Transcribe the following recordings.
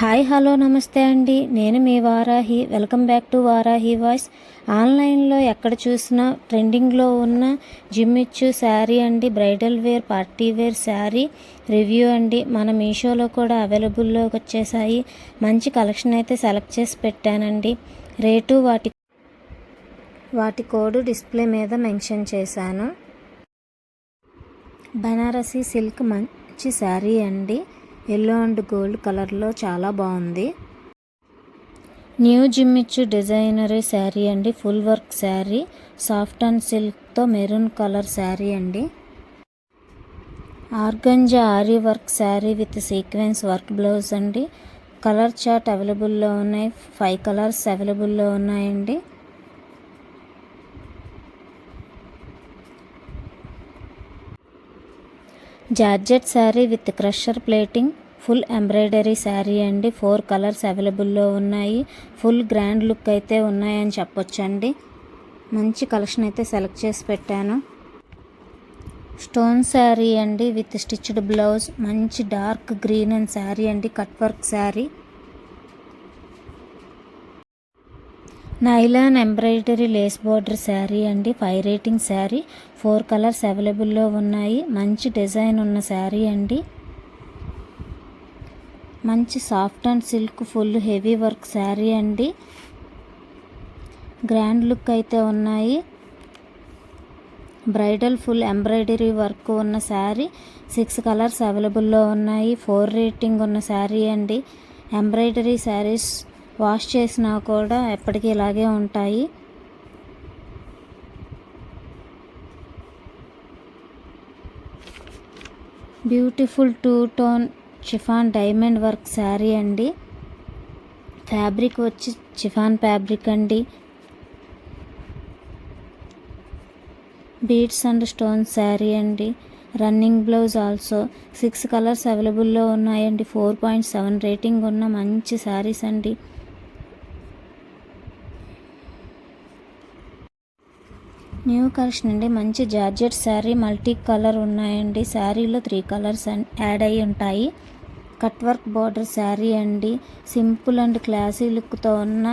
Hi hello నమస్తే అండి, నేను మీ Varahi. Welcome back to Varahi voice. ఆన్లైన్లో ఎక్కడ చూసినా ట్రెండింగ్లో ఉన్న జిమ్మిచ్చు శారీ అండి, bridal wear party wear sari review అండి. మన మీషోలో కూడా అవైలబుల్లోకి వచ్చేసాయి. మంచి కలెక్షన్ అయితే సెలెక్ట్ చేసి పెట్టానండి. రేటు వాటి కోడ్ డిస్ప్లే మీద మెన్షన్ చేశాను. బనారసి సిల్క్ మంచి శారీ అండి, ఎల్లో అండ్ గోల్డ్ కలర్లో చాలా బాగుంది. న్యూ జిమ్మిచ్చు డిజైనరీ శారీ అండి, full work sari, soft and సిల్క్తో మెరూన్ కలర్ శారీ అండి. Organza aari work sari with sequence work blouse అండి. కలర్ చార్ట్ అవైలబుల్లో ఉన్నాయి. 5 కలర్స్ అవైలబుల్లో ఉన్నాయండి. Georgette sari with crusher pleating, full embroidery sari అండి. 4 కలర్స్ అవైలబుల్లో ఉన్నాయి. ఫుల్ గ్రాండ్ లుక్ అయితే ఉన్నాయని చెప్పొచ్చండి. మంచి కలెక్షన్ అయితే సెలెక్ట్ చేసి పెట్టాను. స్టోన్ శారీ అండి విత్ స్టిచ్డ్ బ్లౌజ్, మంచి డార్క్ గ్రీన్ అండ్ శారీ అండి, cut work sari. Nylon embroidery lace border sari అండి, 5 రేటింగ్ శారీ. 4 కలర్స్ అవైలబుల్లో ఉన్నాయి. మంచి డిజైన్ ఉన్న శారీ అండి. మంచి soft and silk full heavy work sari అండి. గ్రాండ్ లుక్ అయితే ఉన్నాయి. బ్రైడల్ ఫుల్ ఎంబ్రాయిడరీ వర్క్ ఉన్న శారీ. 6 కలర్స్ అవైలబుల్లో ఉన్నాయి. 4 రేటింగ్ ఉన్న శారీ అండి. ఎంబ్రాయిడరీ శారీస్ వాష్ చేసినా కూడా ఎప్పటికీ ఇలాగే ఉంటాయి. Beautiful 2 tone chiffon diamond work sari అండి. ఫ్యాబ్రిక్ వచ్చి చిఫాన్ ఫ్యాబ్రిక్ అండి. బీడ్స్ అండ్ స్టోన్ శారీ అండి. Running blouse also. 6 కలర్స్ అవైలబుల్లో ఉన్నాయండి. 4.7 రేటింగ్ ఉన్న మంచి శారీస్ అండి. న్యూ కలెక్షన్ అండి, మంచి జార్జెట్ శారీ, మల్టీ కలర్ ఉన్నాయండి. శారీలో 3 కలర్స్ యాడ్ అయ్యి ఉంటాయి. కట్ వర్క్ బార్డర్ శారీ అండి. సింపుల్ అండ్ క్లాసీ లుక్తో ఉన్న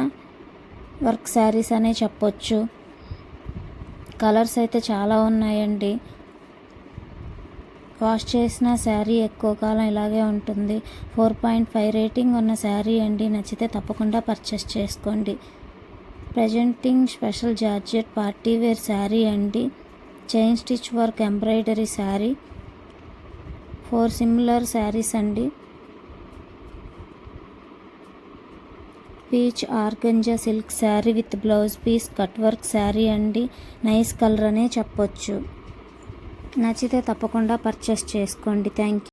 వర్క్ శారీస్ అనే చెప్పొచ్చు. కలర్స్ అయితే చాలా ఉన్నాయండి. వాష్ చేసిన శారీ ఎక్కువ కాలం ఇలాగే ఉంటుంది. 4.5 రేటింగ్ ఉన్న శారీ అండి. నచ్చితే తప్పకుండా పర్చేస్ చేసుకోండి. Presenting special georgette party wear sari అండి. Chain stitch work embroidery sari. 4 similar saris అండి. Peach organza silk sari with blouse piece, cut work sari అండి. నైస్ కలర్ అనే చెప్పొచ్చు. నచ్చితే తప్పకుండా పర్చేస్ చేసుకోండి. Thank you.